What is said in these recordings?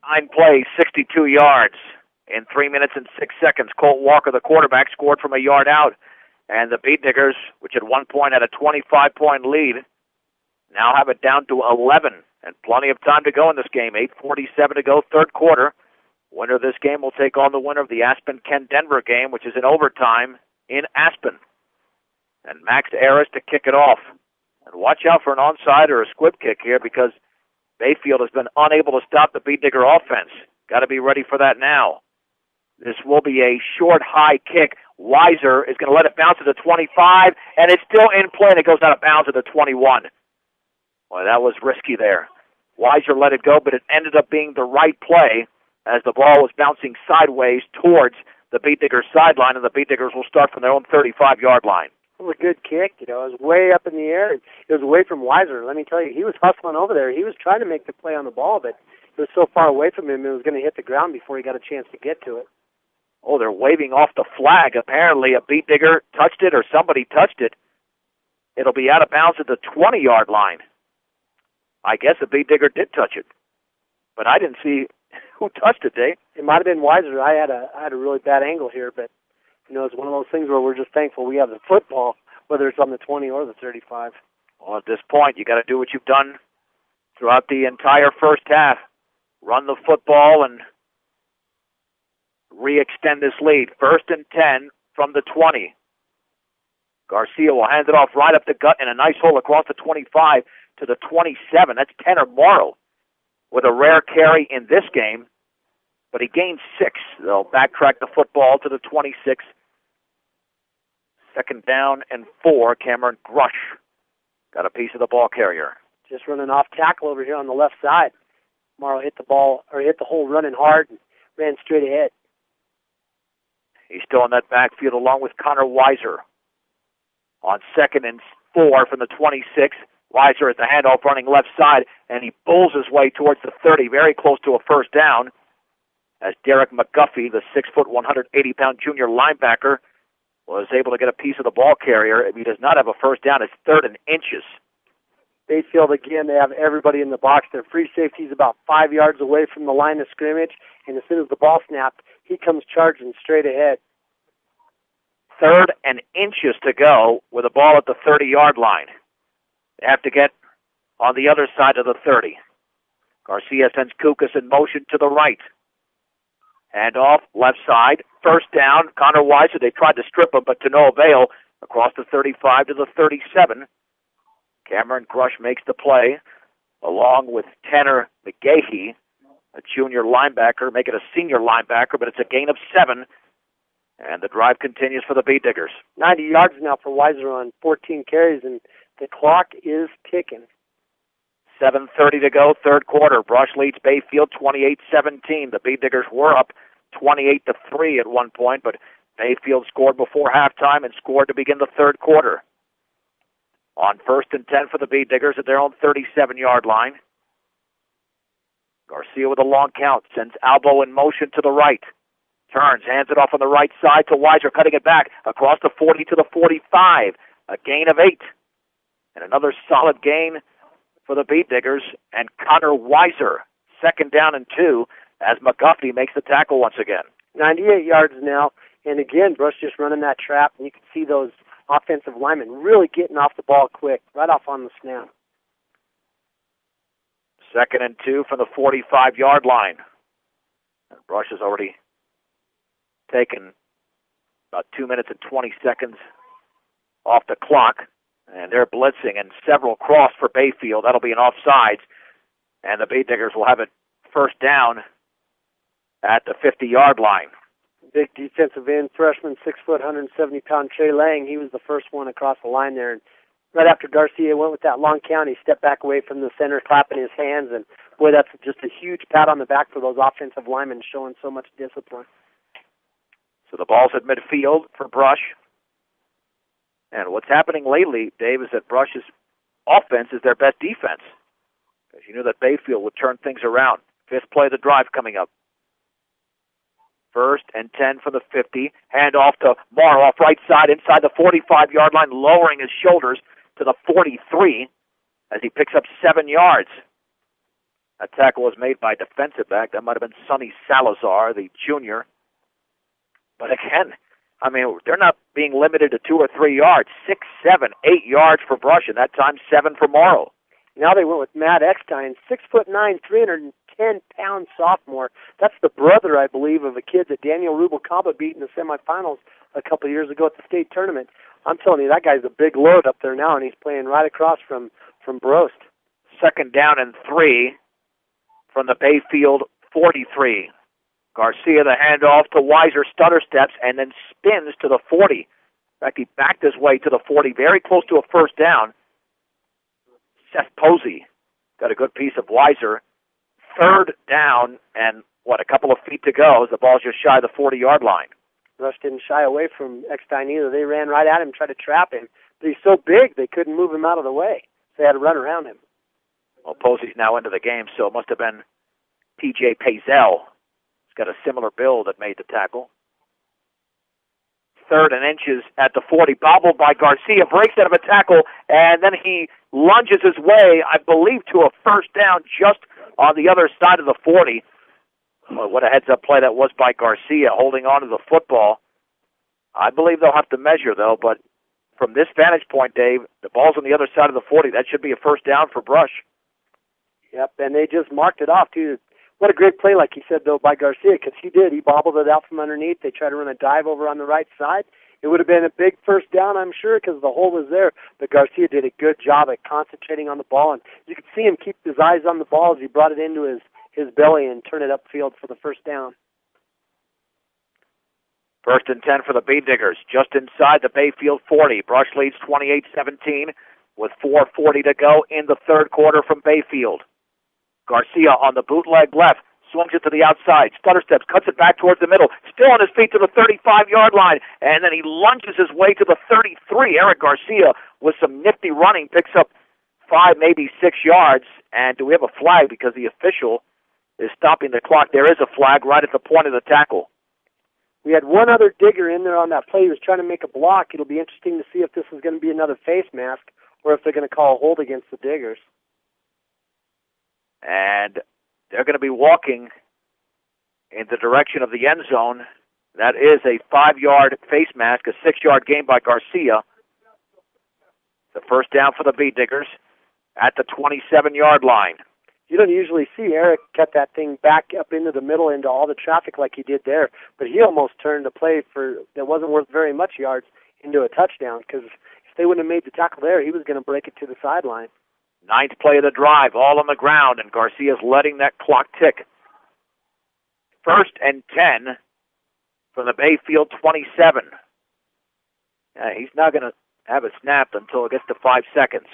9 plays, 62 yards. In 3 minutes and 6 seconds, Colt Walker, the quarterback, scored from a yard out. And the Beat Diggers, which at one point had a 25-point lead, now have it down to 11. And plenty of time to go in this game. 8:47 to go, third quarter. Winner of this game will take on the winner of the Aspen-Ken-Denver game, which is in overtime in Aspen. And Max Ayres to kick it off. And watch out for an onside or a squib kick here because Bayfield has been unable to stop the Beat Digger offense. Got to be ready for that now. This will be a short, high kick. Weiser is going to let it bounce to the 25, and it's still in play, and it goes out of bounds at the 21. Well, that was risky there. Weiser let it go, but it ended up being the right play as the ball was bouncing sideways towards the Beat Diggers sideline, and the Beat Diggers will start from their own 35-yard line. It was a good kick. It was way up in the air. It was away from Weiser. Let me tell you, he was hustling over there. He was trying to make the play on the ball, but it was so far away from him, it was going to hit the ground before he got a chance to get to it. Oh, they're waving off the flag. Apparently a Beat Digger touched it or somebody touched it. It'll be out of bounds at the 20-yard line. I guess the Beat Digger did touch it, but I didn't see who touched it, Dave. It might have been Weiser. I had a really bad angle here, but it's one of those things where we're just thankful we have the football, whether it's on the 20 or the 35. Well, at this point, you got to do what you've done throughout the entire first half. Run the football and re-extend this lead. 1st and 10 from the 20. Garcia will hand it off right up the gut in a nice hole across the 25 to the 27. That's Tanner Morrow with a rare carry in this game, but he gained 6. They'll backtrack the football to the 26. 2nd down and 4. Cameron Grush got a piece of the ball carrier. Just running off tackle over here on the left side. Morrow hit the hole running hard and ran straight ahead. He's still in that backfield along with Connor Weiser. On 2nd and 4 from the 26, Weiser at the handoff running left side, and he bulls his way towards the 30, very close to a first down, as Derek McGuffey, the 6', 180-pound junior linebacker, was able to get a piece of the ball carrier. If he does not have a first down, it's 3rd and inches. Bayfield, again, they have everybody in the box. Their free safety's about 5 yards away from the line of scrimmage, and as soon as the ball snapped, he comes charging straight ahead. 3rd and inches to go with the ball at the 30-yard line. They have to get on the other side of the 30. Garcia sends Kukas in motion to the right. Hand off, left side. First down, Connor Weiser. They tried to strip him, but to no avail. Across the 35 to the 37. Cameron Grush makes the play, along with Tanner McGahee, a junior linebacker, make it a senior linebacker, but it's a gain of 7. And the drive continues for the Beat Diggers. 90 yards now for Weiser on 14 carries, and the clock is ticking. 7:30 to go, third quarter. Brush leads Bayfield 28-17. The Beat Diggers were up 28-3 at one point, but Bayfield scored before halftime and scored to begin the third quarter. On 1st and 10 for the Beat Diggers at their own 37-yard line. Garcia with a long count, sends Albo in motion to the right. Turns, hands it off on the right side to Weiser, cutting it back across the 40 to the 45. A gain of 8. And another solid gain for the Beat Diggers. And Connor Weiser, 2nd down and 2, as McGuffey makes the tackle once again. 98 yards now. And again, Brush just running that trap. And you can see those offensive linemen really getting off the ball quick, right off on the snap. 2nd and 2 from the 45-yard line. And Brush has already taken about 2 minutes and 20 seconds off the clock. And they're blitzing, and several cross for Bayfield. That'll be an offsides. And the Beat Diggers will have it first down at the 50-yard line. Big defensive end, freshman, 6', 170-pound Trey Lang. He was the first one across the line there. And right after Garcia went with that long count, he stepped back away from the center, clapping his hands. And, boy, that's just a huge pat on the back for those offensive linemen, showing so much discipline. So the ball's at midfield for Brush. And what's happening lately, Dave, is that Brush's offense is their best defense. Because you knew that Bayfield would turn things around. 5th play of the drive coming up. 1st and 10 for the 50. Hand off to Morrow off right side inside the 45-yard line, lowering his shoulders to the 43 as he picks up 7 yards. That tackle was made by defensive back. That might have been Sonny Salazar, the junior. But again, I mean, they're not being limited to 2 or 3 yards. 6, 7, 8 yards for Brush, and that time 7 for Morrow. Now they went with Matt Eckstein, 6'9", 310-pound sophomore. That's the brother, I believe, of a kid that Daniel Rubalcaba beat in the semifinals a couple of years ago at the state tournament. I'm telling you, that guy's a big load up there now, and he's playing right across from Brost. 2nd down and 3 from the Bayfield 43. Garcia, the handoff to Weiser, stutter steps, and then spins to the 40. In fact, he backed his way to the 40, very close to a first down. Seth Posey got a good piece of Weiser. 3rd down, and a couple of feet to go as the ball's just shy of the 40-yard line. Rush didn't shy away from Eckstein either. They ran right at him, tried to trap him. But he's so big, they couldn't move him out of the way. They had to run around him. Well, Posey's now into the game, so it must have been P.J. Pazel. He's got a similar build that made the tackle. 3rd and inches at the 40, bobbled by Garcia, breaks out of a tackle, and then he lunges his way, I believe, to a first down just on the other side of the 40. Well, what a heads-up play that was by Garcia, holding on to the football. I believe they'll have to measure, though, but from this vantage point, Dave, the ball's on the other side of the 40. That should be a first down for Brush. Yep, and they just marked it off, too. What a great play, like he said, though, by Garcia, because he did. He bobbled it out from underneath. They tried to run a dive over on the right side. It would have been a big first down, I'm sure, because the hole was there. But Garcia did a good job at concentrating on the ball, and you could see him keep his eyes on the ball as he brought it into his belly and turn it upfield for the first down. 1st and 10 for the Beandiggers, just inside the Bayfield 40. Brush leads 28-17 with 4:40 to go in the 3rd quarter from Bayfield. Garcia on the bootleg left, swings it to the outside, stutter steps, cuts it back towards the middle, still on his feet to the 35-yard line, and then he lunges his way to the 33. Eric Garcia, with some nifty running, picks up 5, maybe 6 yards, and do we have a flag because the official is stopping the clock? There is a flag right at the point of the tackle. We had one other digger in there on that play. He was trying to make a block. It'll be interesting to see if this is going to be another face mask or if they're going to call a hold against the diggers. And they're going to be walking in the direction of the end zone. That is a 5-yard face mask, a 6-yard gain by Garcia. The first down for the Beandiggers at the 27-yard line. You don't usually see Eric cut that thing back up into the middle into all the traffic like he did there, but he almost turned a play that wasn't worth very much yards into a touchdown, because if they wouldn't have made the tackle there, he was going to break it to the sideline. 9th play of the drive, all on the ground, and Garcia's letting that clock tick. 1st and 10 from the Bayfield 27. He's not going to have it snapped until it gets to 5 seconds.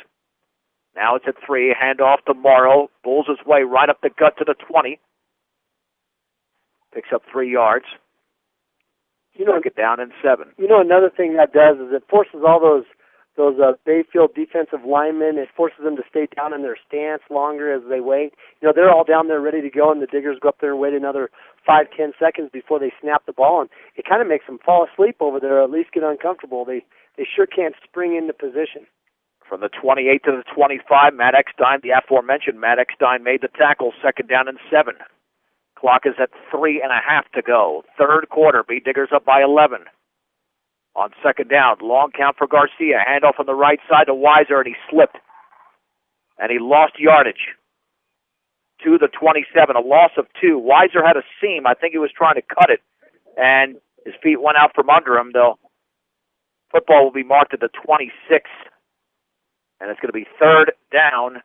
Now it's at 3, handoff to Morrow, pulls his way right up the gut to the 20. Picks up 3 yards. Get down in 7. Another thing that does is it forces all those Bayfield defensive linemen, it forces them to stay down in their stance longer as they wait. They're all down there ready to go, and the diggers go up there and wait another 5-10 seconds before they snap the ball, and it kind of makes them fall asleep over there, or at least get uncomfortable. They sure can't spring into position. From the 28 to the 25, Matt Eckstein, the aforementioned Matt Eckstein, made the tackle, 2nd down and 7. Clock is at 3.5 to go. 3rd quarter, Beandiggers up by 11. On 2nd down, long count for Garcia. Handoff on the right side to Weiser, and he slipped. And he lost yardage to the 27, a loss of 2. Weiser had a seam. I think he was trying to cut it, and his feet went out from under him. The football will be marked at the 26, and it's going to be 3rd down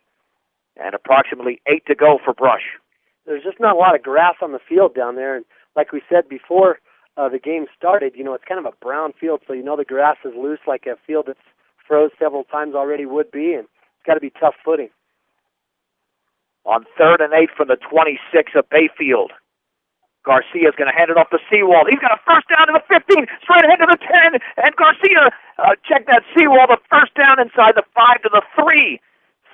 and approximately 8 to go for Brush. There's just not a lot of grass on the field down there, and like we said before, the game started, it's kind of a brown field, so the grass is loose like a field that's froze several times already would be, and it's got to be tough footing. On 3rd and 8 from the 26 of Bayfield, Garcia's going to hand it off to Seawald. He's got a first down to the 15, straight ahead to the 10, and Garcia, check that Seawald, the first down inside the 5 to the 3.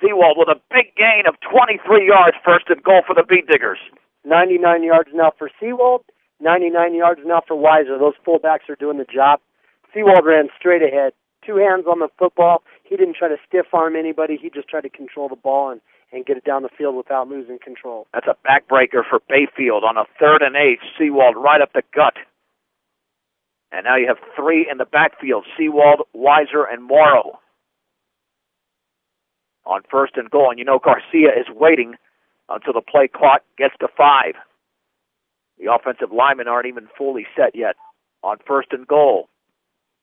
Seawald with a big gain of 23 yards, 1st and goal for the Beandiggers. 99 yards now for Seawald. 99 yards now for Weiser. Those fullbacks are doing the job. Seawald ran straight ahead. 2 hands on the football. He didn't try to stiff arm anybody. He just tried to control the ball and get it down the field without losing control. That's a backbreaker for Bayfield on a 3rd and 8. Seawald right up the gut. And now you have 3 in the backfield, Seawald, Weiser, and Morrow. On 1st and goal, and you know Garcia is waiting until the play clock gets to 5. The offensive linemen aren't even fully set yet. On 1st and goal,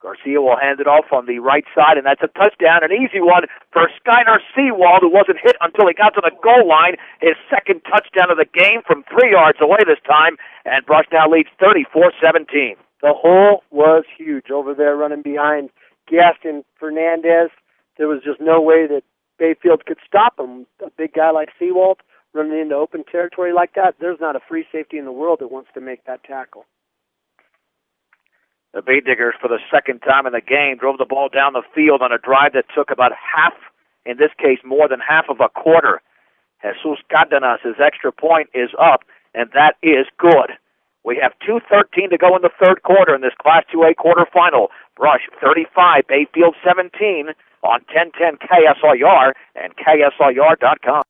Garcia will hand it off on the right side, and that's a touchdown, an easy one for Skyner Seawald, who wasn't hit until he got to the goal line. His 2nd touchdown of the game from 3 yards away this time, and Brush now leads 34-17. The hole was huge over there running behind Gaston Fernandez. There was just no way that Bayfield could stop him. A big guy like Seawald running into open territory like that, there's not a free safety in the world that wants to make that tackle. The Bay Diggers, for the 2nd time in the game, drove the ball down the field on a drive that took about half, in this case more than half of a quarter. Jesus Cardenas' extra point is up, and that is good. We have 2:13 to go in the 3rd quarter in this Class 2A quarterfinal. Brush 35, Bayfield 17 on 1010 KSLR and KSLR.com.